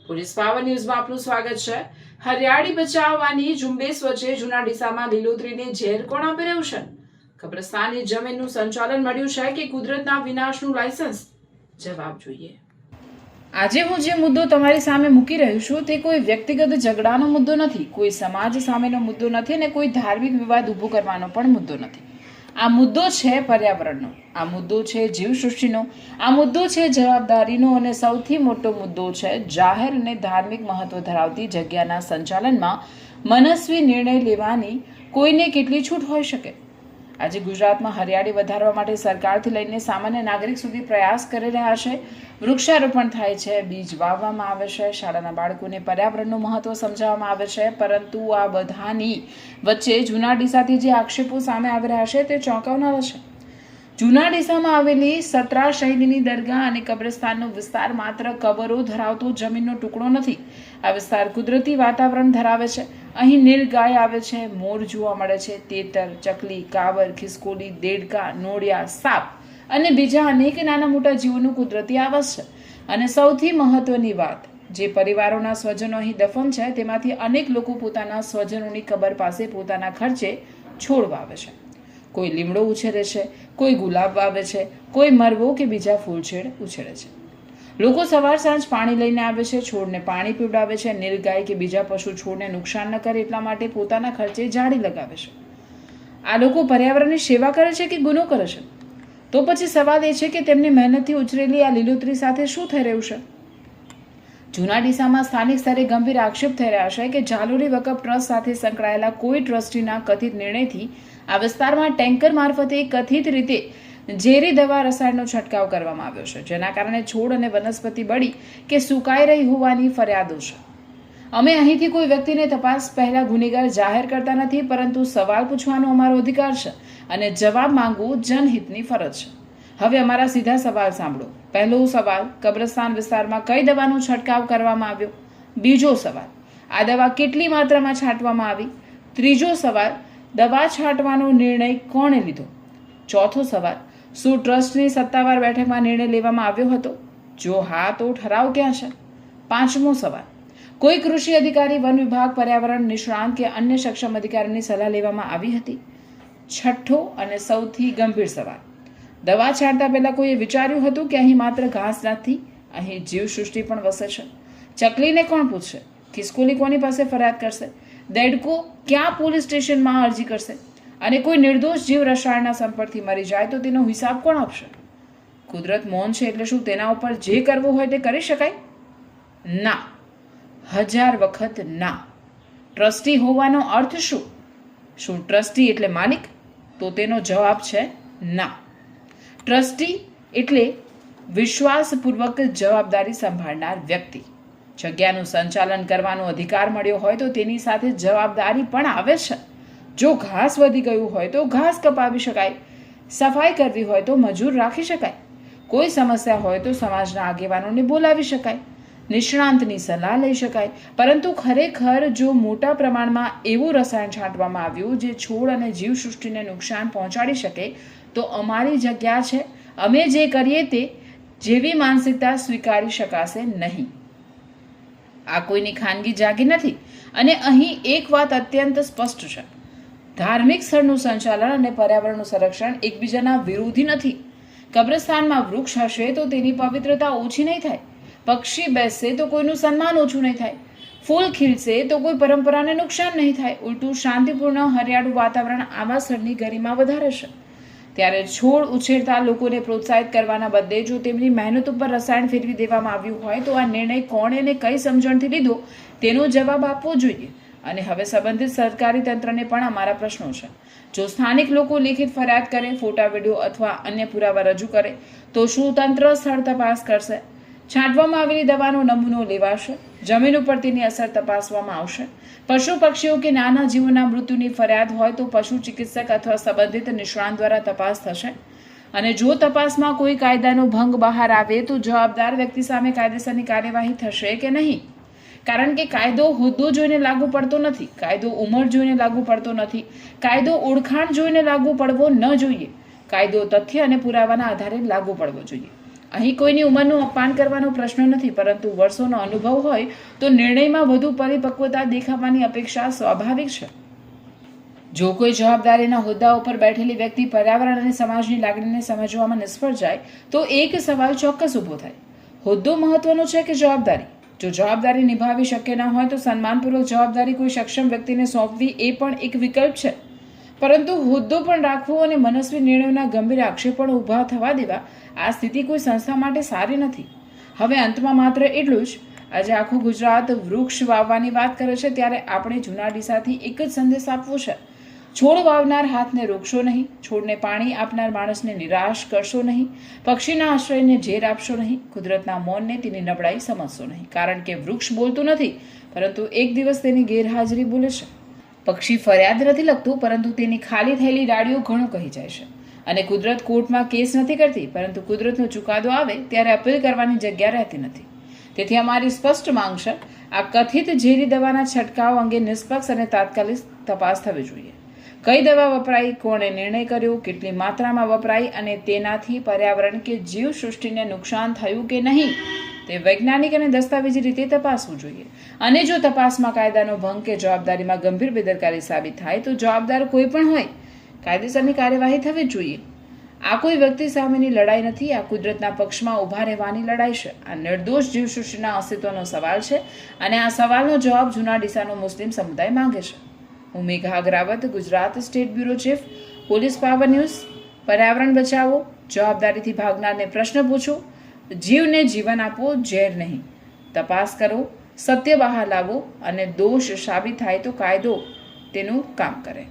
Police power ન્યૂઝમાં આપનું સ્વાગત છે। હરિયાળી બચાવવાની ઝુંબેશ વચ્ચે જૂના ડીસામાં લીલોતરીને ઝેર કોણ આપી રહ્યું છે? કબ્રસ્તાનની જમીનનું સંચાલન મળ્યું છે કે કુદરતના વિનાશનું લાયસન્સ? જવાબ જોઈએ। આજે હું જે મુદ્દો તમારી સામે મૂકી રહ્યો છું તે કોઈ વ્યક્તિગત ઝઘડાનો મુદ્દો નથી, કોઈ સમાજ સામેનો મુદ્દો નથી અને કોઈ ધાર્મિક વિવાદ ઊભો કરવાનો પણ મુદ્દો નથી। આ મુદ્દો છે પર્યાવરણનો, આ મુદ્દો છે જીવસૃષ્ટિનો, આ મુદ્દો છે જવાબદારીનો અને સૌથી મોટો મુદ્દો છે જાહેર અને ધાર્મિક મહત્વ ધરાવતી જગ્યાના સંચાલનમાં મનસ્વી નિર્ણય લેવાની કોઈને કેટલી છૂટ હોઈ શકે? આજે ગુજરાતમાં હરિયાળી વધારવા માટે સરકારથી લઈને સામાન્ય નાગરિક સુધી પ્રયાસ કરી રહ્યા છે। વૃક્ષારોપણ થાય છે, બીજ વાવવામાં આવે છે, શાળાના બાળકોને પર્યાવરણનું મહત્વ સમજાવવામાં આવે છે, પરંતુ આ બધાની વચ્ચે જૂના ડીસાથી જે આક્ષેપો સામે આવી રહ્યા છે તે ચોંકાવનારા છે। જૂના ડીસામાં આવેલી સતરા શહીદીની દરગાહ અને કબ્રસ્તાનનો વિસ્તાર માત્ર કબરો ધરાવતો જમીનનો ટુકડો નથી। આ વિસ્તાર કુદરતી વાતાવરણ ધરાવે છે। અહીં નીલગાય આવે છે, મોર જોવા મળે છે, તેતર, ચકલી, કાબર, ખિસકોલી, દેડકા, નોળિયા, સાપ અને બીજા અનેક નાના મોટા જીવોનું કુદરતી આવાસ છે। અને સૌથી મહત્વની વાત, જે પરિવારોના સ્વજનો અહીં દફન છે તેમાંથી અનેક લોકો પોતાના સ્વજનોની કબર પાસે પોતાના ખર્ચે છોડ વાવે છે। કોઈ લીમડો ઉછેરે છે, કોઈ ગુલાબ વાવે છે, કોઈ મરવો કે બીજા ફૂલછેડ ઉછેરે છે। લોકો સવાર સાંજ પાણી લઈને આવે છે, છોડને પાણી પીવડાવે છે, નીલગાય કે બીજા પશુ છોડને નુકસાન ન કરે એટલા માટે પોતાના ખર્ચે ઝાડી લગાવે છે। આ લોકો પર્યાવરણની સેવા કરે છે કે ગુનો કરે છે? તો પછી સવાલ એ છે કે તેમની મહેનતથી ઉછરેલી આ લીલોતરી સાથે શું થઈ રહ્યું છે? જૂના ડીસામાં સ્થાનિક સ્તરે ગંભીર આક્ષેપ થઈ રહ્યા છે કે ઝાલોરી વકફ ટ્રસ્ટ સાથે સંકળાયેલા કોઈ ટ્રસ્ટીના કથિત નિર્ણયથી આ વિસ્તારમાં ટેન્કર મારફતે કથિત રીતે ઝેરી દવા રસાયણનો છંટકાવ કરવામાં આવ્યો છે, જેના કારણે છોડ અને વનસ્પતિ બળી કે સુકાઈ રહી હોવાની ફરિયાદો છે। અમે અહીંથી કોઈ વ્યક્તિને તપાસ પહેલા ગુનેગાર જાહેર કરતા નથી, પરંતુ સવાલ પૂછવાનો અમારો અધિકાર છે અને જવાબ માંગવું જનહિતની ફરજ છે। હવે અમારા સીધા સવાલ સાંભળો। પહેલો સવાલ, કબ્રસ્તાન વિસ્તારમાં કઈ દવાનો છંટકાવ કરવામાં આવ્યો? બીજો સવાલ, આ દવા કેટલી માત્રામાં છાંટવામાં આવી? ત્રીજો સવાલ, દવા છાંટવાનો નિર્ણય કોણે લીધો? ચોથો સવાલ, શું ટ્રસ્ટની સત્તાવાર બેઠકમાં નિર્ણય લેવામાં આવ્યો હતો? જો હા, તો ઠરાવ ક્યાં છે? પાંચમો સવાલ, કોઈ કૃષિ અધિકારી, વન વિભાગ, પર્યાવરણ નિષ્ણાંત કે અન્ય સક્ષમ અધિકારીની સલાહ લેવામાં આવી હતી? છઠ્ઠો અને સૌથી ગંભીર સવાલ, દવા છાંટતા પહેલા કોઈએ વિચાર્યું હતું કે અહીં માત્ર ઘાસ નથી, અહીં જીવસૃષ્ટિ પણ વસે છે? ચકલીને કોણ પૂછશે? ખિસકોલી કોની પાસે ફરિયાદ કરશે? દેડકો ક્યાં પોલીસ સ્ટેશનમાં અરજી કરશે? અને કોઈ નિર્દોષ જીવ રસાયણના સંપર્કથી મરી જાય તો તેનો હિસાબ કોણ આપશે? કુદરત મૌન છે એટલે શું તેના ઉપર જે કરવું હોય તે કરી શકાય? ના, 1000 વખત ના। ટ્રસ્ટી હોવાનો અર્થ શું? શું ટ્રસ્ટી એટલે માલિક? તો તેનો જવાબ છે ના। ટ્રસ્ટી એટલે વિશ્વાસપૂર્વક જવાબદારી સંભાળનાર વ્યક્તિ। જગ્યાનું સંચાલન કરવાનો અધિકાર મળ્યો હોય તો તેની સાથે જવાબદારી પણ આવે છે। જો ઘાસ વધી ગયું હોય તો ઘાસ કપાવી શકાય, સફાઈ કરવી હોય તો મજૂર રાખી શકાય, કોઈ સમસ્યા હોય તો સમાજના આગેવાનોને બોલાવી શકાય, નિષ્ણાંતની સલાહ લઈ શકાય। પરંતુ ખરેખર જો મોટા પ્રમાણમાં એવું રસાયણ છાંટવામાં આવ્યું જે છોડ અને જીવસૃષ્ટિને નુકસાન પહોંચાડી શકે તો અમારી જગ્યા છે, અમે જે કરીએ તે જેવી માનસિકતા સ્વીકારી શકાશે નહીં। આ કોઈની ખાનગી જાગીર નથી અને અહીં એક વાત અત્યંત સ્પષ્ટ છે, ધાર્મિક સ્થળનું સંચાલન અને પર્યાવરણનું સંરક્ષણ એકબીજાના વિરોધી નથી। કબ્રસ્તાનમાં વૃક્ષ હશે તો તેની પવિત્રતા ઓછી નહીં થાય, પક્ષી બેસશે તો કોઈનું સન્માન ઓછું નહીં થાય, ફૂલ ખીલશે તો કોઈ પરંપરાને નુકસાન નહીં થાય, ઉલટું શાંતિપૂર્ણ હરિયાળું વાતાવરણ આવા સ્થળની ગરિમા વધારે છે। ત્યારે છોડ ઉછેરતા લોકોને પ્રોત્સાહિત કરવાના બદલે જો તેમની મહેનત ઉપર રસાયણ ફેરવી દેવામાં આવ્યું હોય તો આ નિર્ણય કોણે અને કઈ સમજણથી લીધો તેનો જવાબ આપવો જોઈએ। અને હવે સંબંધિત સરકારી તંત્રને પણ અમારા પ્રશ્નો છે। જો સ્થાનિક લોકો લેખિત ફરિયાદ કરે, ફોટા, વિડીયો અથવા અન્ય પુરાવા રજૂ કરે તો શું તંત્ર સ્થળ તપાસ કરશે? છાંટવામાં આવેલી દવાનો નમૂનો લેવાશે? જમીન ઉપર તેની અસર તપાસવામાં આવશે? પશુ પક્ષીઓ કે નાના જીવોના મૃત્યુની ફરિયાદ હોય તો પશુ ચિકિત્સક અથવા સંબંધિત નિષ્ણાંત દ્વારા તપાસ થશે? અને જો તપાસમાં કોઈ કાયદાનો ભંગ બહાર આવે તો જવાબદાર વ્યક્તિ સામે કાયદેસરની કાર્યવાહી થશે કે નહીં? કારણ કે કાયદો હોદ્દો જોઈને લાગુ પડતો નથી, કાયદો ઉંમર જોઈને લાગુ પડતો નથી, કાયદો ઓળખાણ જોઈને લાગુ પડવો ન જોઈએ, કાયદો તથ્ય અને પુરાવાના આધારે લાગુ પડવો જોઈએ। અહીં કોઈની ઉંમરનું અપમાન કરવાનો પ્રશ્ન નથી, પરંતુ વર્ષોનો અનુભવ હોય તો નિર્ણયમાં વધુ પરિપક્વતા દેખાવાની અપેક્ષા સ્વાભાવિક છે. જો કોઈ જવાબદારીના હોદ્દા ઉપર બેઠેલી વ્યક્તિ પર્યાવરણ અને સમાજની લાગણીને સમજવામાં નિષ્ફળ જાય તો એક સવાલ ચોક્કસ ઊભો થાય: હોદ્દો મહત્વનો છે કે જવાબદારી? જો જવાબદારી નિભાવી શક્ય ન હોય તો સન્માનપૂર્વક જવાબદારી કોઈ સક્ષમ વ્યક્તિને સોંપવી એ પણ એક વિકલ્પ છે. પરંતુ હોદ્દો પણ રાખવો અને મનસ્વી નિર્ણયોના ગંભીર આક્ષેપણો ઊભા થવા દેવા, આ સ્થિતિ કોઈ સંસ્થા માટે સારી નથી. હવે અંતમાં માત્ર એટલું જ, આજે આખું ગુજરાત વૃક્ષ વાવવાની વાત કરે છે ત્યારે આપણે જૂના ડીસાથી એક જ સંદેશ આપવો છે: છોડ વાવનાર હાથને રોકશો નહીં, છોડને પાણી આપનાર માણસને નિરાશ કરશો નહીં, પક્ષીના આશ્રયને ઝેર આપશો નહીં, કુદરતના મૌનને તેની નબળાઈ સમજશો નહીં. કારણ કે વૃક્ષ બોલતું નથી, પરંતુ એક દિવસ તેની ગેરહાજરી બોલે છે. પક્ષી ફરિયાદ નથી લખતું, પરંતુ તેની ખાલી થયેલી ડાળીઓ ઘણું કહી જાય છે. અને કુદરત કોર્ટમાં કેસ નથી કરતી, પરંતુ કુદરતનો ચુકાદો આવે ત્યારે અપીલ કરવાની જગ્યા રહેતી નથી. તેથી અમારી સ્પષ્ટ માંગ છે: આ કથિત ઝેરી દવાના છંટકાવ અંગે નિષ્પક્ષ અને તાત્કાલિક તપાસ થવી જોઈએ. કઈ દવા વપરાઈ, કોણે નિર્ણય કર્યો, કેટલી માત્રામાં વપરાઈ અને તેનાથી પર્યાવરણ કે જીવસૃષ્ટિને નુકસાન થયું કે નહીં, તે વૈજ્ઞાનિક અને દસ્તાવેજી રીતે તપાસવું જોઈએ. અને જો તપાસમાં કાયદાનો ભંગ કે જવાબદારીમાં ગંભીર બેદરકારી સાબિત થાય તો જવાબદાર કોઈ પણ હોય, કાયદેસરની કાર્યવાહી થવી જ જોઈએ. આ કોઈ વ્યક્તિ સામેની લડાઈ નથી, આ કુદરતના પક્ષમાં ઊભા રહેવાની લડાઈ છે. આ નિર્દોષ જીવસૃષ્ટિના અસ્તિત્વનો સવાલ છે અને આ સવાલનો જવાબ જૂના ડીસાનો મુસ્લિમ સમુદાય માંગે છે. હું Megha Agravat, Gujarat state bureau chief, police power news. પર્યાવરણ બચાવો, જવાબદારીથી ભાગનારને પ્રશ્ન પૂછો, જીવને જીવન આપો, ઝેર નહીં. તપાસ કરો, સત્ય બહાર લાવો અને દોષ સાબિત થાય તો કાયદો તેનું કામ કરે.